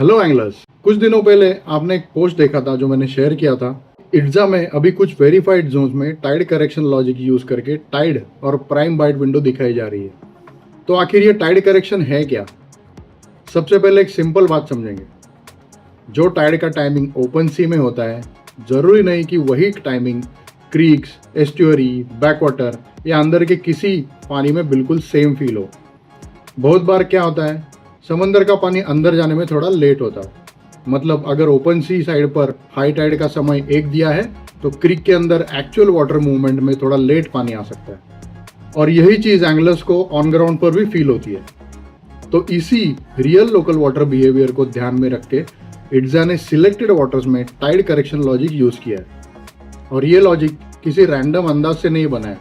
Hello anglers, कुछ दिनों पहले आपने एक पोस्ट देखा था जो मैंने शेयर किया था। इट्जा में अभी कुछ वेरीफाइड जोन्स में टाइड करेक्शन लॉजिक यूज करके टाइड और प्राइम बाइट विंडो दिखाई जा रही है। तो आखिर ये टाइड करेक्शन है क्या? सबसे पहले एक सिंपल बात समझेंगे। जो टाइड का टाइमिंग ओपन सी में होता है, जरूरी नहीं कि वही टाइमिंग क्रीक्स, एस्ट्यूअरी, बैकवाटर या अंदर के किसी पानी में बिल्कुल सेम फील हो। बहुत बार क्या होता है, समंदर का पानी अंदर जाने में थोड़ा लेट होता है। मतलब अगर ओपन सी साइड पर हाई टाइड का समय एक दिया है तो क्रीक के अंदर एक्चुअल वाटर मूवमेंट में थोड़ा लेट पानी आ सकता है। और यही चीज़ एंगलर्स को ऑन ग्राउंड पर भी फील होती है। तो इसी रियल लोकल वाटर बिहेवियर को ध्यान में रख के इट्जा ने सिलेक्टेड वाटर्स में टाइड करेक्शन लॉजिक यूज किया है। और ये लॉजिक किसी रैंडम अंदाज से नहीं बना है।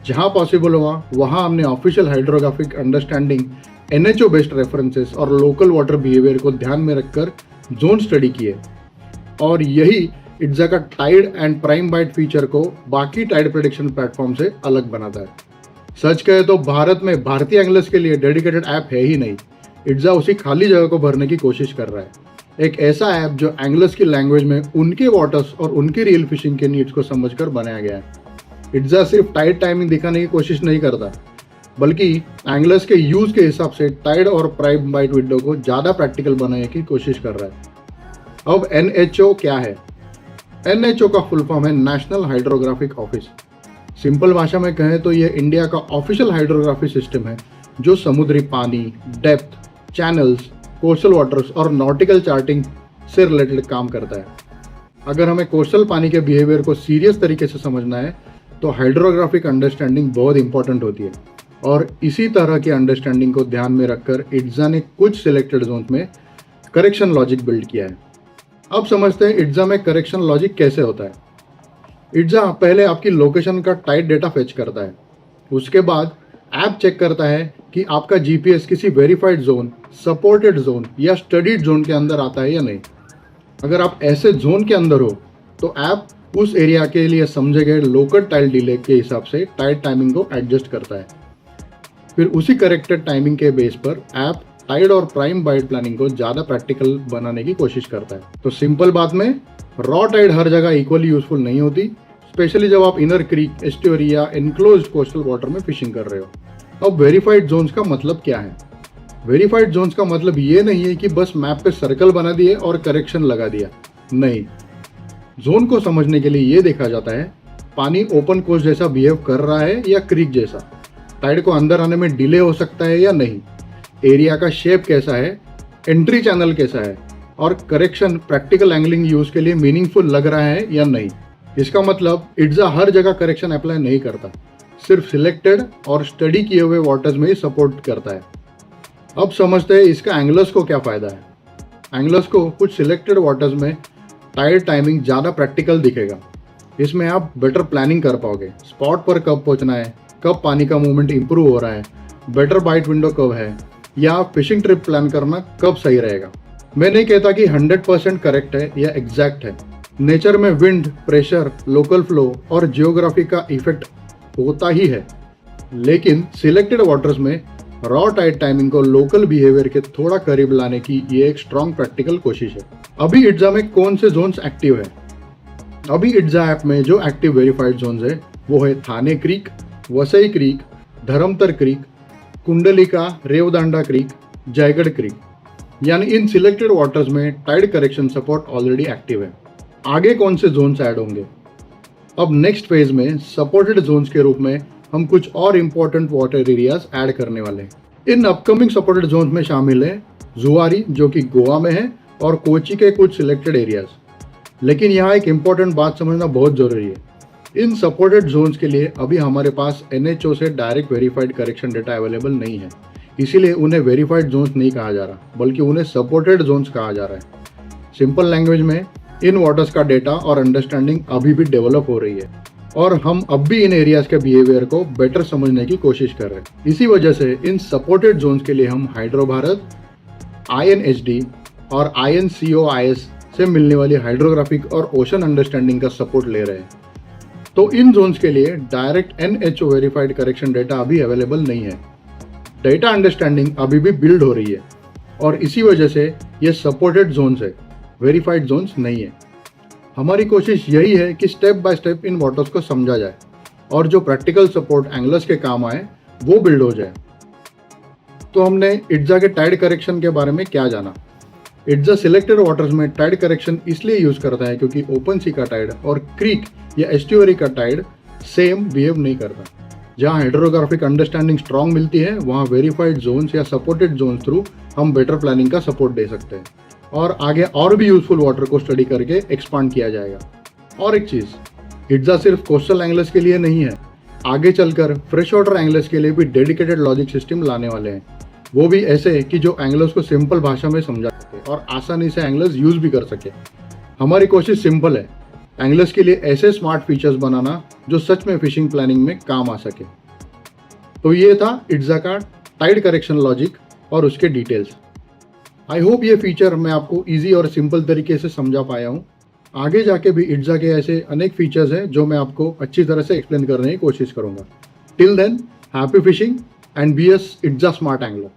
जहाँ पॉसिबल हुआ वहाँ हमने official hydrographic understanding, NHO based references और लोकल वाटर बिहेवियर को ध्यान में रखकर जोन स्टडी किए। और यही इट्जा का tide and prime bite feature को बाकी टाइड प्रेडिक्शन प्लेटफॉर्म से अलग बनाता है। सच कहे तो भारत में भारतीय एंगलर्स के लिए डेडिकेटेड ऐप है ही नहीं। इट्जा उसी खाली जगह को भरने की कोशिश कर रहा है। एक ऐसा ऐप जो एंगलर्स की लैंग्वेज में उनके वाटर्स और उनकी रियल फिशिंग के नीड्स को समझकर बनाया गया है। इट्जा सिर्फ टाइड टाइमिंग दिखाने की कोशिश नहीं करता, बल्कि एंगलर्स के यूज के हिसाब से टाइड और प्राइम बाइट विंडो को ज़्यादा प्रैक्टिकल बनाने की कोशिश कर रहा है। अब NHO क्या है? NHO का फुल फॉर्म है नेशनल हाइड्रोग्राफिक ऑफिस। सिंपल भाषा में कहें तो यह इंडिया का ऑफिशियल हाइड्रोग्राफी सिस्टम है जो समुद्री पानी, डेप्थ, चैनल्स, कोस्टल वाटर्स और नॉटिकल चार्टिंग से रिलेटेड काम करता है। अगर हमें कोस्टल पानी के बिहेवियर को सीरियस तरीके से समझना है तो हाइड्रोग्राफिक अंडरस्टैंडिंग बहुत इंपॉर्टेंट होती है। और इसी तरह की अंडरस्टैंडिंग को ध्यान में रखकर इट्जा ने कुछ सिलेक्टेड जोन में करेक्शन लॉजिक बिल्ड किया है। अब समझते हैं इट्जा में करेक्शन लॉजिक कैसे होता है। इट्जा पहले आपकी लोकेशन का टाइड डेटा फेच करता है। उसके बाद ऐप चेक करता है कि आपका GPS किसी वेरीफाइड जोन, सपोर्टेड जोन या स्टडीड जोन के अंदर आता है या नहीं। अगर आप ऐसे जोन के अंदर हो तो ऐप उस एरिया के लिए समझे गए लोकल टाइड डिले के हिसाब से टाइड टाइमिंग को एडजस्ट करता है। फिर उसी करेक्टेड टाइमिंग के बेस पर ऐप टाइड और प्राइम बाइट प्लानिंग को ज़्यादा प्रैक्टिकल बनाने की कोशिश करता है। तो सिंपल बात में रॉ टाइड हर जगह इक्वली यूजफुल नहीं होती, स्पेशली जब आप इनर क्रीक, एस्ट्यूअरी या इनक्लोज्ड कोस्टल वाटर में फिशिंग कर रहे हो। अब वेरीफाइड जोन्स का मतलब क्या है? वेरीफाइड जोन्स का मतलब ये नहीं है कि बस मैप पे सर्कल बना दिए और करेक्शन लगा दिया। नहीं, जोन को समझने के लिए ये देखा जाता है पानी ओपन कोस्ट जैसा बिहेव कर रहा है या क्रीक जैसा, टाइड को अंदर आने में डिले हो सकता है या नहीं, एरिया का शेप कैसा है, एंट्री चैनल कैसा है, और करेक्शन प्रैक्टिकल एंगलिंग यूज के लिए मीनिंगफुल लग रहा है या नहीं। इसका मतलब इट्जा हर जगह करेक्शन अप्लाई नहीं करता, सिर्फ सिलेक्टेड और स्टडी किए हुए वाटर्स में ही सपोर्ट करता है। अब समझते हैं इसका एंगलर्स को क्या फ़ायदा है। एंगलर्स को कुछ सिलेक्टेड वाटर्स में टाइड टाइमिंग ज़्यादा प्रैक्टिकल दिखेगा। इसमें आप बेटर प्लानिंग कर पाओगे, स्पॉट पर कब पहुंचना है, कब पानी का मूवमेंट इंप्रूव हो रहा है, बेटर बाइट विंडो कब है, या फिशिंग ट्रिप प्लान करना कब सही रहेगा। मैं नहीं कहता कि 100% करेक्ट है या एग्जैक्ट है। नेचर में विंड, प्रेशर, लोकल फ्लो और जियोग्राफी का इफेक्ट होता ही है, लेकिन सिलेक्टेड वाटर्स में रॉ टाइड टाइमिंग को लोकल बिहेवियर के थोड़ा करीब लाने की ये एक स्ट्रॉन्ग प्रैक्टिकल कोशिश है। अभी इट्जा में कौन से जोन्स एक्टिव है? अभी इट्जा ऐप में जो एक्टिव वेरीफाइड जोन्स है वो है Thane creek, Vasai creek, Dharamtar creek, Kundalika, Revdanda creek, Jaigarh creek. यानी इन सिलेक्टेड वाटर्स में tide correction support already active है। आगे कौन से जोन्स ऐड होंगे? अब नेक्स्ट फेज में सपोर्टेड जोन्स के रूप में हम कुछ और इम्पोर्टेंट वाटर एरियाज ऐड करने वाले हैं। इन अपकमिंग सपोर्टेड जोन्स में शामिल है जुआरी, जो कि गोवा में है, और कोची के कुछ सिलेक्टेड एरियाज। लेकिन यहाँ एक इम्पॉर्टेंट बात समझना बहुत जरूरी है। इन सपोर्टेड जोन्स के लिए अभी हमारे पास NHO से direct verified correction data available नहीं है, इसीलिए उन्हें वेरीफाइड जोन्स नहीं कहा जा रहा, बल्कि उन्हें सपोर्टेड जोन्स कहा जा रहा है। सिंपल लैंग्वेज में इन वाटर्स का डेटा और अंडरस्टैंडिंग अभी भी डेवलप हो रही है, और हम अब भी इन एरियाज के बिहेवियर को बेटर समझने की कोशिश कर रहे हैं। इसी वजह से इन सपोर्टेड जोन्स के लिए हम हाइड्रो भारत, INHD और INCOIS से मिलने वाली हाइड्रोग्राफिक और ओशन अंडरस्टैंडिंग का सपोर्ट ले रहे हैं। तो इन जोन्स के लिए direct NHO verified correction data अभी अवेलेबल नहीं है। डेटा अंडरस्टैंडिंग अभी भी बिल्ड हो रही है। और इसी वजह से ये सपोर्टेड जोन्स है, वेरीफाइड जोन्स नहीं है। हमारी कोशिश यही है कि step by step in waters को समझा जाए और जो प्रैक्टिकल सपोर्ट एंगलर्स के काम आए वो बिल्ड हो जाए। तो हमने इट्जा के टाइड करेक्शन के बारे में क्या जाना। इट्जा सिलेक्टेड वाटर्स में टाइड करेक्शन इसलिए यूज करता है क्योंकि ओपन सी का टाइड और क्रीक या एस्ट्यूअरी का टाइड सेम बिहेव नहीं करता। जहाँ हाइड्रोग्राफिक अंडरस्टैंडिंग स्ट्रांग मिलती है वहाँ वेरीफाइड जोन्स या सपोर्टेड जोन्स थ्रू हम बेटर प्लानिंग का सपोर्ट दे सकते हैं और आगे और भी यूजफुल वाटर को स्टडी करके एक्सपांड किया जाएगा। और एक चीज़, इट्जा सिर्फ कोस्टल एंगलर्स के लिए नहीं है, आगे चलकर फ्रेश वाटर एंगलर्स के लिए भी डेडिकेटेड लॉजिक सिस्टम लाने वाले हैं, वो भी ऐसे कि जो एंगलर्स को सिंपल भाषा में समझा सके और आसानी से एंगलर्स यूज भी कर सके। हमारी कोशिश सिंपल है, एंगलर्स के लिए ऐसे स्मार्ट फीचर्स बनाना जो सच में फिशिंग प्लानिंग में काम आ सके। तो ये था इट्जा का टाइड करेक्शन लॉजिक और उसके डिटेल्स। आई होप ये फीचर मैं आपको इजी और सिंपल तरीके से समझा पाया हूँ। आगे जाके भी इट्जा के ऐसे अनेक फीचर्स हैं जो मैं आपको अच्छी तरह से एक्सप्लेन करने की कोशिश करूँगा। Till then, happy fishing and be as it's a smart angler.